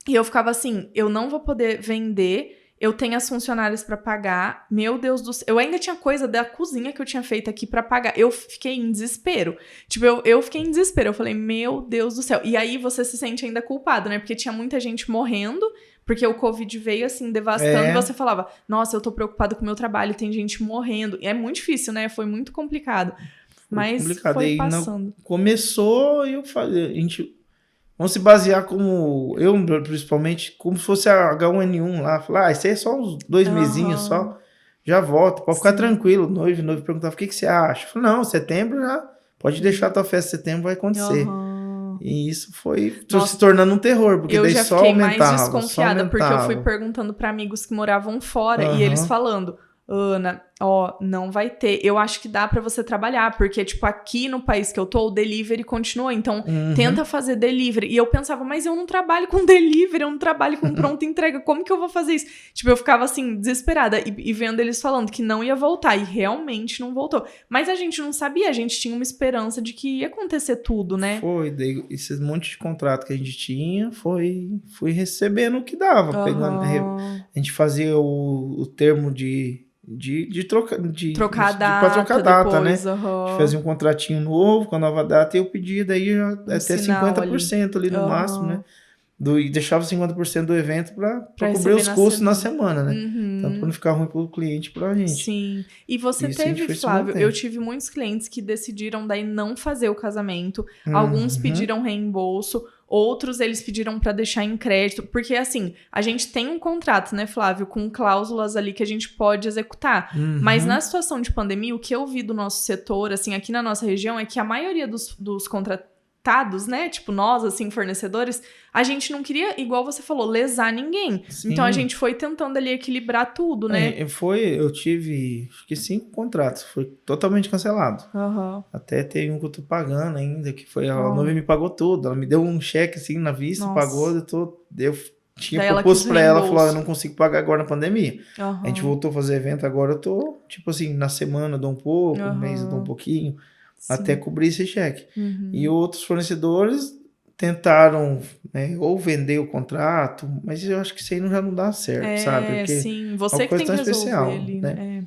E eu ficava assim, eu não vou poder vender... Eu tenho as funcionárias para pagar. Meu Deus do céu. Eu ainda tinha coisa da cozinha que eu tinha feito aqui para pagar. Eu fiquei em desespero. Tipo, eu fiquei em desespero. Eu falei, meu Deus do céu. E aí você se sente ainda culpado, né? Porque tinha muita gente morrendo. Porque o Covid veio, assim, devastando. E você falava, nossa, eu tô preocupado com o meu trabalho. Tem gente morrendo. E é muito difícil, né? Foi muito complicado. Mas foi passando. Começou e eu falei, a gente... Vamos se basear como, eu principalmente, como se fosse a H1N1 lá. Falar, isso aí é só uns 2 mesinhos só, já volta, pode ficar tranquilo. Noivo perguntava, o que você acha? Eu falei, não, setembro já, pode deixar a tua festa em setembro, vai acontecer. E isso foi se tornando um terror, porque daí só aumentava. Eu já fiquei mais desconfiada, porque eu fui perguntando para amigos que moravam fora, e eles falando, Ana, ó, não vai ter. Eu acho que dá pra você trabalhar, porque, tipo, aqui no país que eu tô, o delivery continua. Então, tenta fazer delivery. E eu pensava, mas eu não trabalho com delivery, eu não trabalho com pronta entrega. Como que eu vou fazer isso? Tipo, eu ficava, assim, desesperada. E vendo eles falando que não ia voltar. E realmente não voltou. Mas a gente não sabia, a gente tinha uma esperança de que ia acontecer tudo, né? Foi, daí esse monte de contrato que a gente tinha, fui recebendo o que dava. Pegando, a gente fazia o termo trocar a data, pra trocar a data, depois, né? A gente fazia um contratinho novo com a nova data e eu pedia daí até sinal 50% ali no máximo, né? E deixava 50% do evento para cobrir receber os na custos na semana. semana, né? Tanto para não ficar ruim pro cliente e pra gente. Sim. E você Isso a gente teve, foi se Flávio, mantendo. eu tive muitos clientes que decidiram daí não fazer o casamento. Alguns pediram reembolso, outros eles pediram para deixar em crédito, porque assim, a gente tem um contrato, né, Flávio, com cláusulas ali que a gente pode executar. Mas na situação de pandemia, o que eu vi do nosso setor, assim, aqui na nossa região, é que a maioria dos contratados, né, tipo nós, assim, fornecedores, a gente não queria, igual você falou, lesar ninguém. Sim. Então a gente foi tentando ali equilibrar tudo, né? Eu tive, acho que 5 contratos, foi totalmente cancelado. Até tem um que eu tô pagando ainda, que foi, a noiva me pagou tudo, ela me deu um cheque assim na vista, pagou, eu tinha daí proposto pra ela, falou, eu não consigo pagar agora na pandemia. A gente voltou a fazer evento agora, eu tô, tipo assim, na semana eu dou um pouco, no mês eu dou um pouquinho, até cobrir esse cheque. E outros fornecedores tentaram, né, ou vender o contrato, mas eu acho que isso aí já não dá certo, sabe? Porque sim, você que tem que resolver especial, ali, né?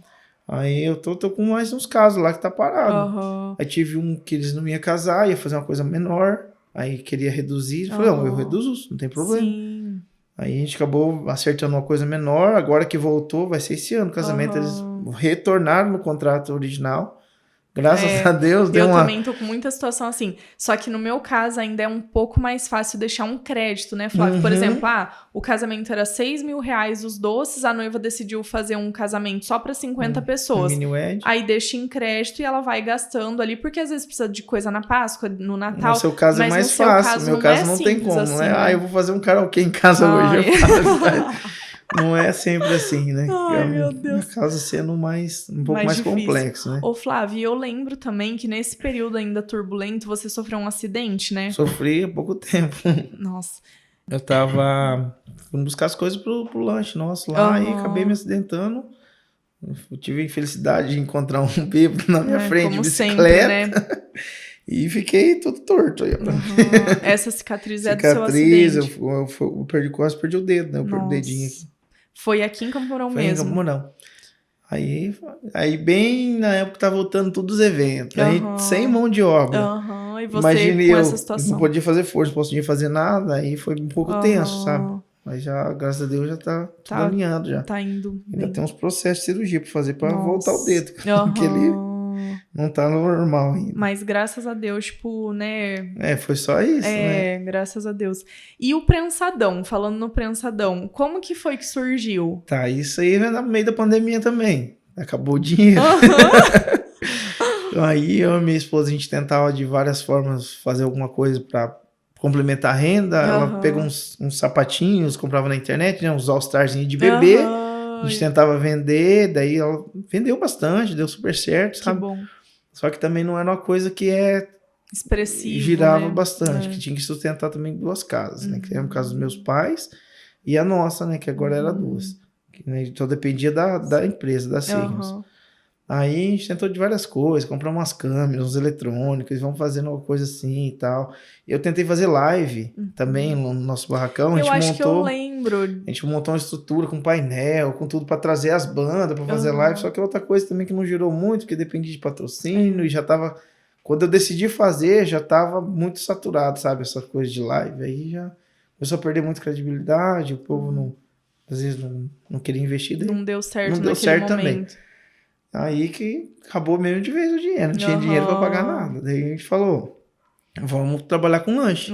Aí eu tô com mais uns casos lá que tá parado. Aí tive um que eles não iam casar, ia fazer uma coisa menor, aí queria reduzir, eu falei, não, eu reduzo, não tem problema. Sim. Aí a gente acabou acertando uma coisa menor, agora que voltou, vai ser esse ano o casamento, eles retornaram no contrato original. Graças a Deus, deu também tô com muita situação assim. Só que no meu caso ainda é um pouco mais fácil deixar um crédito, né, Flávio? Por exemplo, o casamento era R$6.000 os doces, a noiva decidiu fazer um casamento só para 50 pessoas. Aí deixa em crédito e ela vai gastando ali, porque às vezes precisa de coisa na Páscoa, no Natal. No seu caso é mais fácil, no meu caso não tem como, assim, né? Eu vou fazer um karaokê em casa hoje, eu faço. Não é sempre assim, né? Ai, meu Deus. A casa sendo um pouco mais complexo, né? Ô, Flávio, eu lembro também que nesse período ainda turbulento, você sofreu um acidente, né? Sofri há pouco tempo. Nossa. Eu tava indo buscar as coisas pro lanche nosso lá e acabei me acidentando. Eu tive a infelicidade de encontrar um bêbado na minha frente de bicicleta. Sempre, né? E fiquei todo torto. Essa cicatriz é do seu acidente. Eu quase perdi o dedo, né? Eu perdi o dedinho aqui. Foi aqui em Campo Mourão mesmo? Foi em Campo Mourão. Aí bem na época que tá voltando todos os eventos. Aí sem mão de obra. E você imagine, com essa situação. Não podia fazer força, não podia fazer nada. Aí foi um pouco tenso, sabe? Mas já, graças a Deus, já tá tudo alinhado já. Tá indo. Ainda tem uns processos de cirurgia pra fazer pra voltar o dedo. Porque ele não tá normal ainda. Mas graças a Deus, tipo, né? Foi só isso, né? Graças a Deus. E o prensadão, falando no prensadão, como que foi que surgiu? Tá, isso aí no meio da pandemia também. Acabou o dinheiro. Aí eu e minha esposa, a gente tentava de várias formas fazer alguma coisa pra complementar a renda. Ela pegou uns sapatinhos, comprava na internet, né? Uns All-Starzinhos de bebê. A gente tentava vender, daí ela vendeu bastante, deu super certo, sabe? Que bom. Só que também não era uma coisa que expressivo, girava, né? Bastante, que tinha que sustentar também 2 casas, né? Que era o caso dos meus pais e a nossa, né? Que agora era 2. Né? Então dependia da empresa, da Signos. Aí a gente tentou de várias coisas, comprar umas câmeras, uns eletrônicos, vamos fazendo uma coisa assim e tal. Eu tentei fazer live também no nosso barracão. Eu acho que eu lembro. A gente montou uma estrutura com painel, com tudo para trazer as bandas para fazer live. Só que outra coisa também que não girou muito, porque dependia de patrocínio e já tava... Quando eu decidi fazer, já tava muito saturado, sabe? Essa coisa de live. Aí já começou a perder muito credibilidade, o povo não, às vezes não queria investir. Não deu certo naquele momento. Também. Aí que acabou mesmo de vez o dinheiro, não tinha dinheiro para pagar nada. Daí a gente falou, vamos trabalhar com lanche.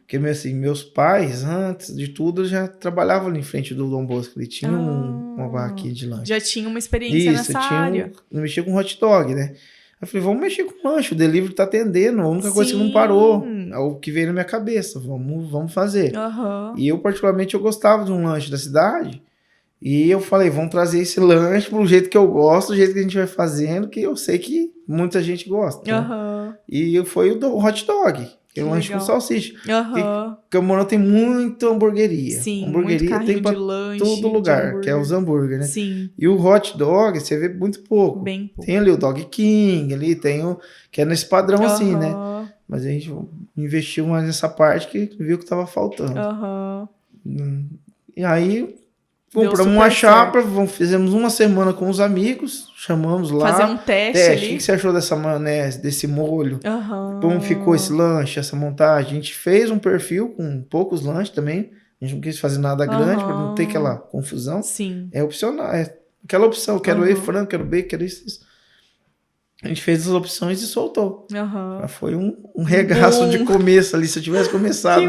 Porque assim, meus pais, antes de tudo, já trabalhavam ali em frente do Dom Bosco. Ele tinha uma barraquinha de lanche. Já tinha uma experiência nessa área. Não mexia com hot dog, né? Eu falei, vamos mexer com lanche, o delivery tá atendendo, a única coisa que não parou, é o que veio na minha cabeça, vamos fazer. E eu particularmente, eu gostava de um lanche da cidade. E eu falei, vamos trazer esse lanche pro jeito que eu gosto, do jeito que a gente vai fazendo, que eu sei que muita gente gosta. Aham. Né? E foi o hot dog, que é um lanche com salsicha. Camarão tem muita hamburgueria. Sim, hamburgueria muito tem pra lanche, todo lugar, que é os hambúrguer, né? Sim. E o hot dog, você vê muito pouco. Bem pouco. Tem ali o Dog King, ali tem o que é nesse padrão assim, né? Mas a gente investiu mais nessa parte que viu que tava faltando. E aí compramos uma chapa, fizemos uma semana com os amigos, chamamos lá. Fazer um teste ali. O que você achou dessa maionese, desse molho? Como ficou esse lanche, essa montagem? A gente fez um perfil com poucos lanches também. A gente não quis fazer nada grande para não ter aquela confusão. Sim. É opcional, é aquela opção. Quero frango, quero bacon, quero isso. A gente fez as opções e soltou. Foi um regaço de começo ali. Se eu tivesse começado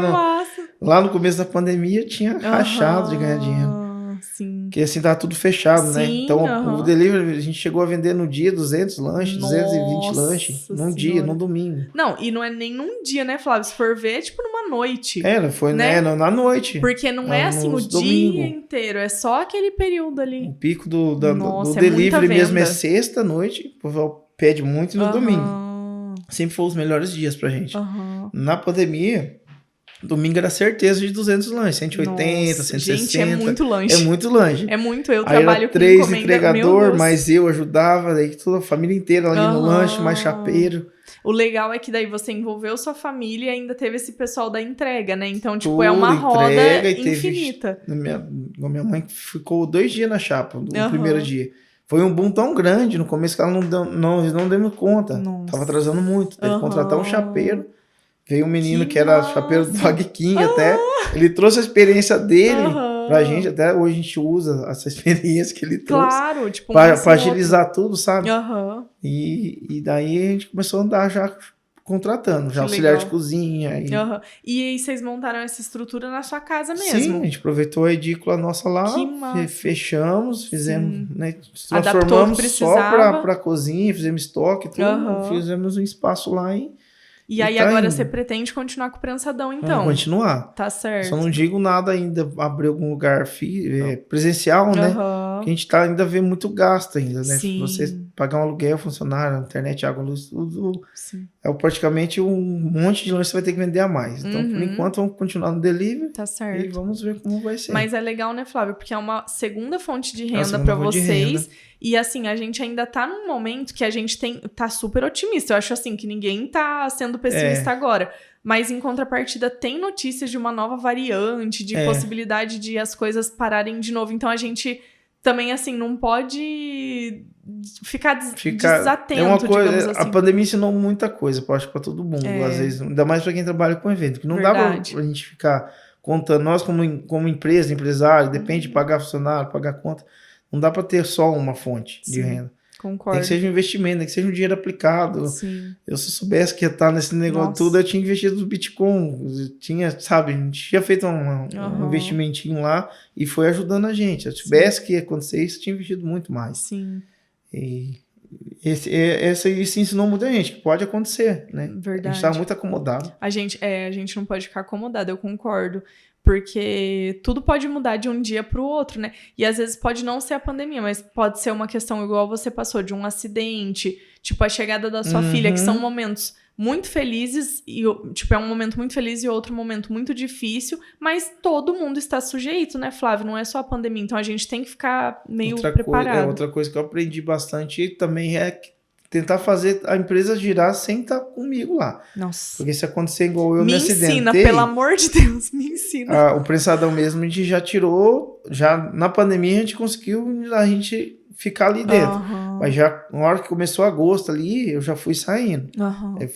lá no começo da pandemia, eu tinha rachado de ganhar dinheiro. Sim. Porque assim, tá tudo fechado, né? Então, o delivery, a gente chegou a vender no dia 200 lanches, 220 lanches, num dia, num domingo. Não, e não é nem num dia, né, Flávio? Se for ver, é tipo numa noite. Foi né? Na noite. Porque não é assim o dia inteiro, é só aquele período ali. O pico do delivery mesmo é sexta-noite, o pessoal pede muito no domingo. Sempre foram os melhores dias pra gente. Na pandemia, domingo era certeza de 200 lanches, 180, 160. Gente, é muito lanche. É muito lanche. É muito, eu aí trabalho com 3 encomenda, entregador, mas eu ajudava, daí toda a família inteira ali no lanche, mais chapeiro. O legal é que daí você envolveu sua família e ainda teve esse pessoal da entrega, né? Então, tipo, é uma roda infinita. Minha mãe ficou 2 dias na chapa, no primeiro dia. Foi um boom tão grande no começo que ela não demos conta. Nossa. Tava atrasando muito. Teve que contratar um chapeiro. Veio um menino que era chapeiro do Dog King até. Ele trouxe a experiência dele pra gente. Até hoje a gente usa essa experiência que ele trouxe. Claro, tipo, pra agilizar tudo, sabe? E daí a gente começou a andar já contratando, já auxiliar de cozinha. E aí vocês montaram essa estrutura na sua casa mesmo? Sim, a gente aproveitou a edícula nossa lá, fechamos, fizemos, né, transformamos só pra cozinha, fizemos estoque, tudo, fizemos um espaço lá e aí agora você pretende continuar com o prensadão, então? Vamos continuar. Tá certo. Só não digo nada ainda, abrir algum lugar presencial, né? Porque a gente ainda vê muito gasto ainda, né? Sim. Você pagar um aluguel, funcionário, internet, água, luz, tudo. Sim. É praticamente um monte de lanche que você vai ter que vender a mais. Então, por enquanto, vamos continuar no delivery. Tá certo. E vamos ver como vai ser. Mas é legal, né, Flávio? Porque é uma segunda fonte de renda pra vocês. E assim, a gente ainda tá num momento que a gente tá super otimista. Eu acho assim que ninguém tá sendo pessimista agora. Mas em contrapartida tem notícias de uma nova variante, de possibilidade de as coisas pararem de novo. Então a gente também, assim, não pode ficar desatento, é uma coisa, digamos assim. A pandemia ensinou muita coisa, eu acho, pra todo mundo. Às vezes, ainda mais pra quem trabalha com evento. Que não dá pra gente ficar contando. Nós, como empresa, empresário, depende de pagar funcionário, pagar conta. Não dá para ter só uma fonte de renda. Concordo. Tem que ser um investimento, tem que ser um dinheiro aplicado. Sim. Eu, se eu soubesse que ia estar nesse negócio tudo, eu tinha investido no Bitcoin. A gente tinha feito um investimentinho lá e foi ajudando a gente. Se eu soubesse que ia acontecer isso, eu tinha investido muito mais. Sim. E isso ensinou muita gente, que pode acontecer, né? Verdade. A gente estava muito acomodado. A gente não pode ficar acomodado, eu concordo. Porque tudo pode mudar de um dia para o outro, né? E às vezes pode não ser a pandemia, mas pode ser uma questão igual você passou, de um acidente, tipo a chegada da sua filha, que são momentos muito felizes, e tipo, é um momento muito feliz e outro momento muito difícil, mas todo mundo está sujeito, né, Flávio? Não é só a pandemia, então a gente tem que ficar meio preparado. Outra coisa que eu aprendi bastante também é tentar fazer a empresa girar sem estar comigo lá. Nossa. Porque se acontecer igual eu me acidentei... Me ensina, pelo amor de Deus, me ensina. O prensadão mesmo, a gente já tirou, já na pandemia a gente conseguiu ficar ali dentro. Mas já na hora que começou agosto ali, eu já fui saindo.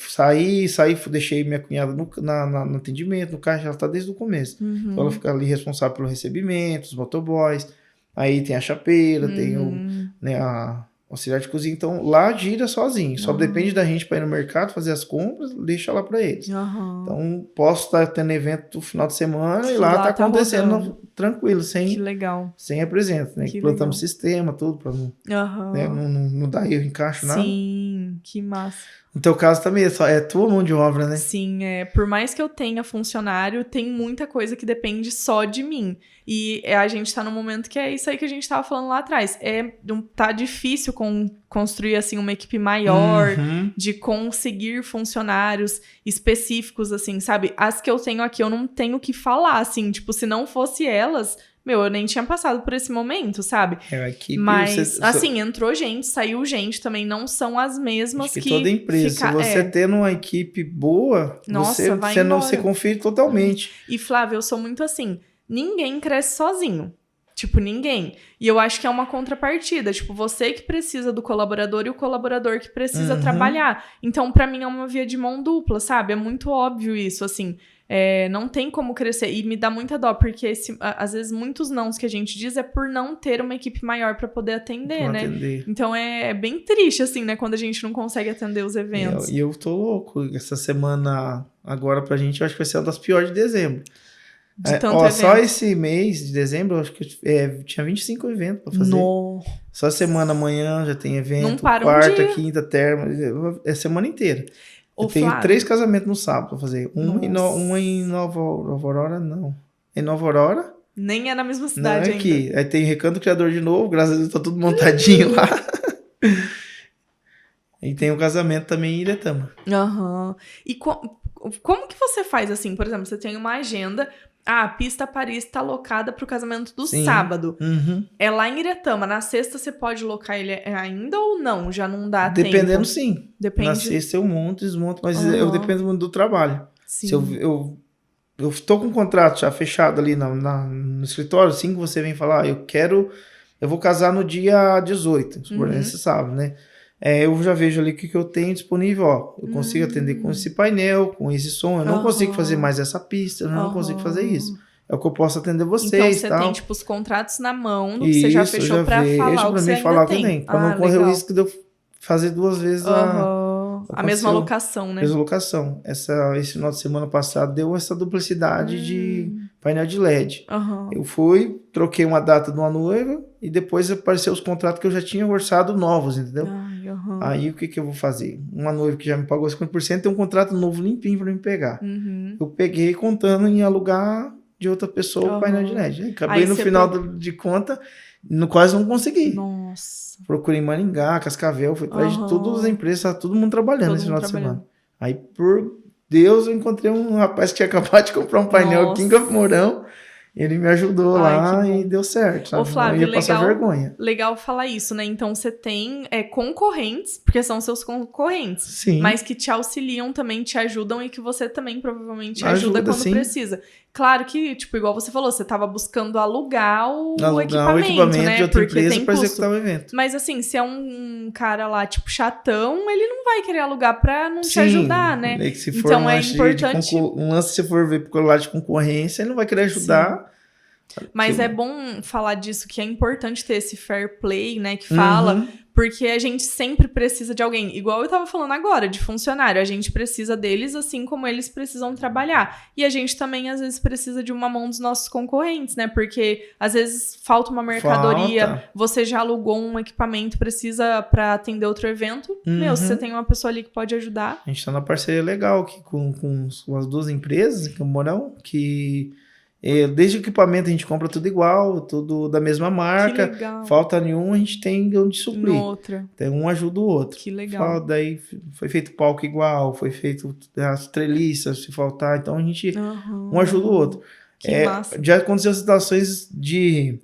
Saí, deixei minha cunhada no atendimento, no caixa, ela tá desde o começo. Então ela fica ali responsável pelo recebimento, os motoboys, aí tem a chapeira, tem a auxiliar de cozinha, então lá gira sozinho, só depende da gente para ir no mercado, fazer as compras, deixa lá para eles. Então posso estar tendo evento no final de semana e lá tá acontecendo tranquilo, que legal. Sem apresento, né? Plantamos sistema, tudo para não dar erro, encaixe nada. Sim. que massa. No teu caso também, é tua mão de obra, né? Sim, por mais que eu tenha funcionário, tem muita coisa que depende só de mim. E a gente tá num momento que é isso aí que a gente tava falando lá atrás. Tá difícil construir, assim, uma equipe maior, de conseguir funcionários específicos, assim, sabe? As que eu tenho aqui, eu não tenho o que falar, assim. Tipo, se não fosse elas... eu nem tinha passado por esse momento, sabe? A equipe... Mas, assim, entrou gente, saiu gente também, não são as mesmas que toda empresa, se você tendo uma equipe boa, nossa, você confia totalmente. E, Flávia, eu sou muito assim, ninguém cresce sozinho. Tipo, ninguém. E eu acho que é uma contrapartida. Tipo, você que precisa do colaborador e o colaborador que precisa trabalhar. Então, pra mim, é uma via de mão dupla, sabe? É muito óbvio isso, assim... não tem como crescer, e me dá muita dó, porque às vezes muitos nãos que a gente diz é por não ter uma equipe maior para poder atender, né? Então é bem triste, assim, né, quando a gente não consegue atender os eventos. E eu tô louco, essa semana agora pra gente, eu acho que vai ser uma das piores de dezembro. Só esse mês de dezembro, eu acho que tinha 25 eventos pra fazer. Só semana amanhã já tem evento, não para quarta, quinta, terma, é semana inteira. Eu tenho 3 casamentos no sábado pra fazer. Um em Nova Aurora, não. Em Nova Aurora? Nem é na mesma cidade ainda. Aqui. Aí tem Recanto Criador de novo, graças a Deus tá tudo montadinho lá. E tem um casamento também em Iretama. E como que você faz assim? Por exemplo, você tem uma agenda... a pista Paris tá alocada pro casamento do sábado. É lá em Iretama. Na sexta você pode locar ele ainda ou não? Já não dá tempo? Dependendo, sim. Depende. Na sexta eu monto, desmonto, mas eu dependo muito do trabalho. Sim. Se eu tô com um contrato já fechado ali no escritório, assim que você vem falar, eu vou casar no dia 18, esse sábado, né? Eu já vejo ali o que eu tenho disponível, ó. Eu consigo atender com esse painel, com esse som. Eu não consigo fazer mais essa pista, eu não consigo fazer isso. É o que eu posso atender vocês. Então você tem, tipo, os contratos na mão, do que você já fechou pra falar o que você ainda tem. Pra não correr o risco de eu fazer 2 vezes a mesma locação, né? Mesma locação. Esse final de semana passado deu essa duplicidade de painel de LED. Eu fui, troquei uma data de uma noiva e depois apareceu os contratos que eu já tinha orçado novos, entendeu? Aí o que eu vou fazer? Uma noiva que já me pagou 50% tem um contrato novo limpinho pra me pegar. Eu peguei contando em alugar de outra pessoa o painel de LED. Acabei no final de conta, quase não consegui. Nossa. Procurei em Maringá, Cascavel, fui atrás de todas as empresas, tá todo mundo trabalhando nesse final de semana. Aí, por Deus, eu encontrei um rapaz que tinha acabado de comprar um painel aqui em Campo Mourão. Ele me ajudou lá e deu certo, sabe? Ô, Flávio, eu ia passar vergonha. Legal falar isso, né? Então, você tem concorrentes, porque são seus concorrentes. Sim. Mas que te auxiliam também, te ajudam e que você também provavelmente ajuda quando sim. precisa. Claro que, tipo, igual você falou, você tava buscando alugar o equipamento, né? De outra porque empresa tem pra custo. executar o evento. Mas assim, se é um cara lá, tipo, chatão, ele não vai querer alugar pra não te ajudar, né? Que se for então é importante. Um lance, se for ver por lado de concorrência, ele não vai querer ajudar. Sim. Mas é bom falar disso, que é importante ter esse fair play, né, que fala, porque a gente sempre precisa de alguém, igual eu tava falando agora, de funcionário, a gente precisa deles assim como eles precisam trabalhar, e a gente também às vezes precisa de uma mão dos nossos concorrentes, né, porque às vezes falta uma mercadoria, você já alugou um equipamento, precisa pra atender outro evento, se você tem uma pessoa ali que pode ajudar. A gente tá na parceria legal aqui com as 2 empresas em Campo Mourão, que... desde o equipamento a gente compra tudo igual, tudo da mesma marca. Que legal. Falta nenhum, a gente tem onde suprir. Outra. Então, um ajuda o outro. Que legal. Daí foi feito palco igual, foi feito as treliças, se faltar. Então, a gente um ajuda o outro. Que massa. Já aconteceu situações de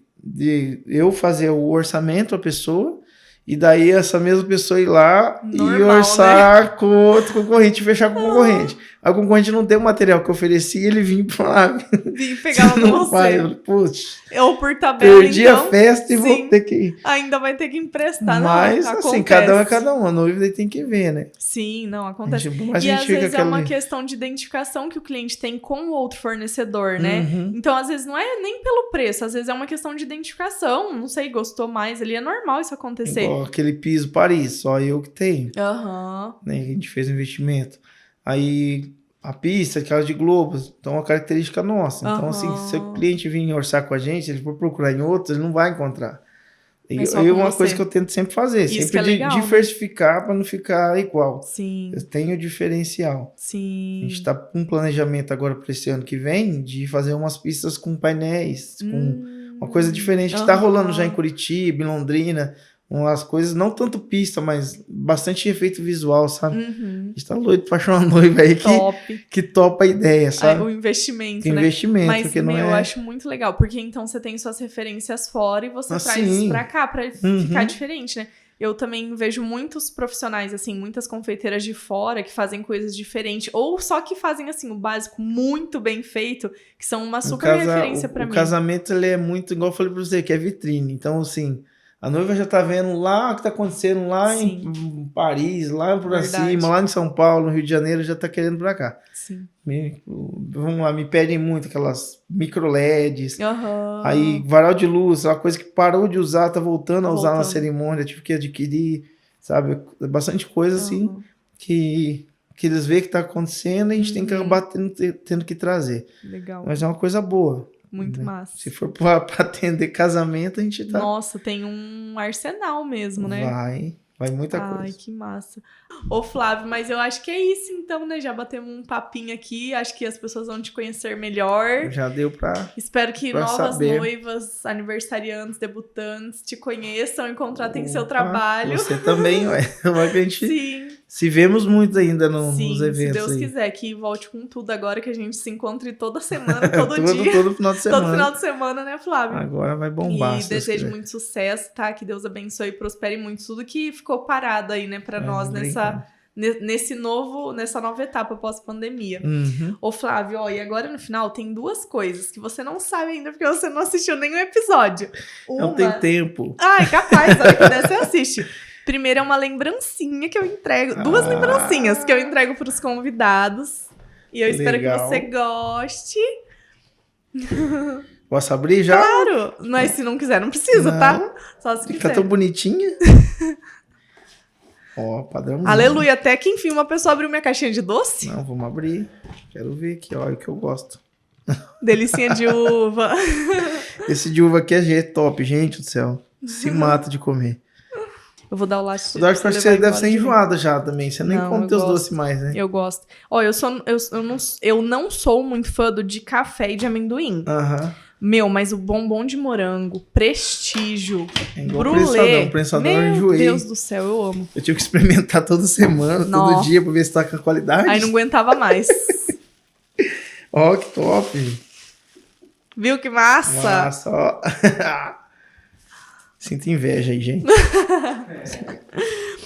eu fazer o orçamento a pessoa, e daí essa mesma pessoa ir lá e orçar com outro concorrente, fechar com o concorrente. Aí o concorrente não tem o material que eu ofereci, ele vinha pra lá. Vim pegar com você. Putz, eu por tabela, perdi a festa e vou ter que... Ainda vai ter que emprestar. Mas, não, assim, cada um é cada um. A noiva tem que ver, né? Sim, não, acontece. Mas e às vezes é uma questão de identificação que o cliente tem com o outro fornecedor, né? Então, às vezes, não é nem pelo preço. Às vezes é uma questão de identificação. Não sei, gostou mais ali. É normal isso acontecer. Igual aquele piso Paris, só eu que tenho. Né? A gente fez o investimento. Aí... a pista, aquela de globos, então é uma característica nossa. Então, assim, se o cliente vir orçar com a gente, ele for procurar em outros, ele não vai encontrar. Uma coisa que eu tento sempre fazer, Isso sempre é legal, diversificar para não ficar igual. Sim. Eu tenho diferencial. Sim. A gente está com um planejamento agora para esse ano que vem de fazer umas pistas com painéis, com uma coisa diferente que está rolando já em Curitiba, em Londrina. Umas coisas, não tanto pista, mas bastante efeito visual, sabe? Uhum. A gente tá doido pra achar uma noiva aí que topa a ideia, sabe? O investimento, que né? Investimento, mas, porque não eu acho muito legal, porque então você tem suas referências fora e você traz isso pra cá, pra ficar diferente, né? Eu também vejo muitos profissionais, assim, muitas confeiteiras de fora que fazem coisas diferentes, ou só que fazem, assim, o básico muito bem feito, que são uma super referência pra mim. O casamento, ele é muito, igual eu falei pra você, que é vitrine. Então, assim, a noiva já tá vendo lá o que tá acontecendo lá em Paris, lá pra cima, lá em São Paulo, no Rio de Janeiro, já tá querendo pra cá. Sim. Vamos lá, me pedem muito aquelas micro LEDs. Aí, varal de luz, uma coisa que parou de usar, tá voltando a usar na cerimônia, tive que adquirir, sabe? Bastante coisa assim que eles veem que tá acontecendo e a gente tem que acabar tendo que trazer. Legal. Mas é uma coisa boa. Muito massa. Se for pra atender casamento, a gente tá... Nossa, tem um arsenal mesmo, né? Vai muita coisa. Ai, que massa. Ô, Flávio, mas eu acho que é isso então, né? Já batemos um papinho aqui, acho que as pessoas vão te conhecer melhor. Já deu pra Espero que pra novas saber. Noivas, aniversariantes, debutantes te conheçam e contratem seu trabalho. Você também, ué. Vai que a gente... Sim. Se vemos muito ainda nos eventos. Se Deus quiser, que volte com tudo agora, que a gente se encontre toda semana, todo dia. Todo final de semana. Todo final de semana, né, Flávio? Agora vai bombar. E desejo muito sucesso, tá? Que Deus abençoe e prospere muito tudo que ficou parado aí, né, pra nós nessa nova etapa pós-pandemia. Ô, Flávio, ó, e agora no final tem duas coisas que você não sabe ainda, porque você não assistiu nenhum episódio. Não tem tempo. Ai, capaz, olha que dessa você assiste. Primeiro é uma lembrancinha que eu entrego. Duas lembrancinhas que eu entrego para os convidados. E eu espero que você goste. Posso abrir já? Claro! Mas se não quiser, não precisa, tá? Só se quiser. Fica tão bonitinha. Ó, padrãozinho. Aleluia, até que enfim uma pessoa abriu minha caixinha de doce. Não, vamos abrir. Quero ver aqui, olha o que eu gosto. Delicinha de uva. Esse de uva aqui é top, gente do céu. Se mata de comer. Eu vou dar o laço. Eu acho que você deve ser enjoada já também. Você nem come teus doces mais, né? Eu gosto. Ó, eu não sou muito fã do de café e de amendoim. Meu, mas o bombom de morango, prestígio, brulê. Prensadão, eu Meu enjoei. Deus do céu, eu amo. Eu tive que experimentar toda semana, todo dia, pra ver se tá com a qualidade. Aí não aguentava mais. Ó, que top. Viu que massa? Massa, ó. Sinto inveja aí, gente.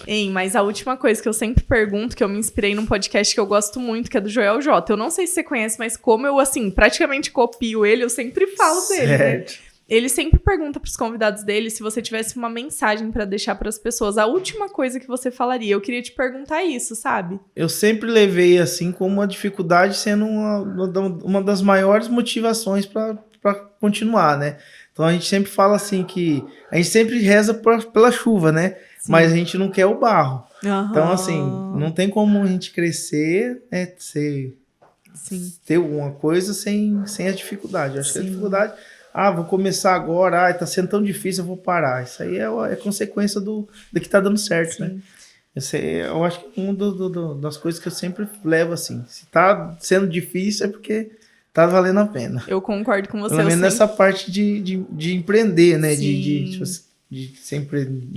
Hein, mas a última coisa que eu sempre pergunto, que eu me inspirei num podcast que eu gosto muito, que é do Joel J. Eu não sei se você conhece, mas como eu, assim, praticamente copio ele, eu sempre falo dele, né? Ele sempre pergunta pros convidados dele se você tivesse uma mensagem pra deixar pras pessoas. A última coisa que você falaria. Eu queria te perguntar isso, sabe? Eu sempre levei, assim, como a dificuldade sendo uma das maiores motivações pra continuar, né? Então a gente sempre fala assim que... A gente sempre reza pela chuva, né? Sim. Mas a gente não quer o barro. Então, assim, não tem como a gente crescer, ter alguma coisa sem a dificuldade. Eu acho que a dificuldade... vou começar agora, tá sendo tão difícil, eu vou parar. Isso aí é consequência do que tá dando certo, né? Eu acho que uma das coisas que eu sempre levo assim. Se tá sendo difícil é porque... tá valendo a pena. Eu concordo com você. Pelo menos nessa parte de empreender, né? De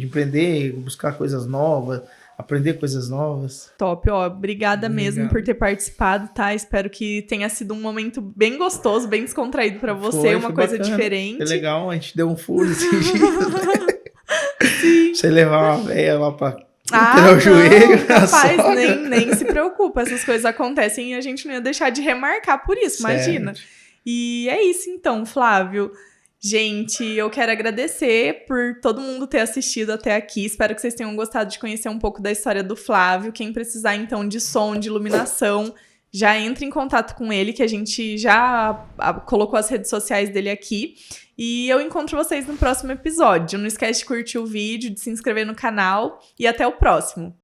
empreender, buscar coisas novas, aprender coisas novas. Top, ó. Obrigada mesmo por ter participado, tá? Espero que tenha sido um momento bem gostoso, bem descontraído pra você, uma coisa bacana, diferente. Foi legal, a gente deu um furo esse dia. Sim. Você levar uma véia lá pra... o joelho, rapaz, nem se preocupa, essas coisas acontecem e a gente não ia deixar de remarcar por isso, imagina. E é isso então, Flávio. Gente, eu quero agradecer por todo mundo ter assistido até aqui. Espero que vocês tenham gostado de conhecer um pouco da história do Flávio. Quem precisar, então, de som, de iluminação, já entre em contato com ele, que a gente já colocou as redes sociais dele aqui. E eu encontro vocês no próximo episódio. Não esquece de curtir o vídeo, de se inscrever no canal e até o próximo.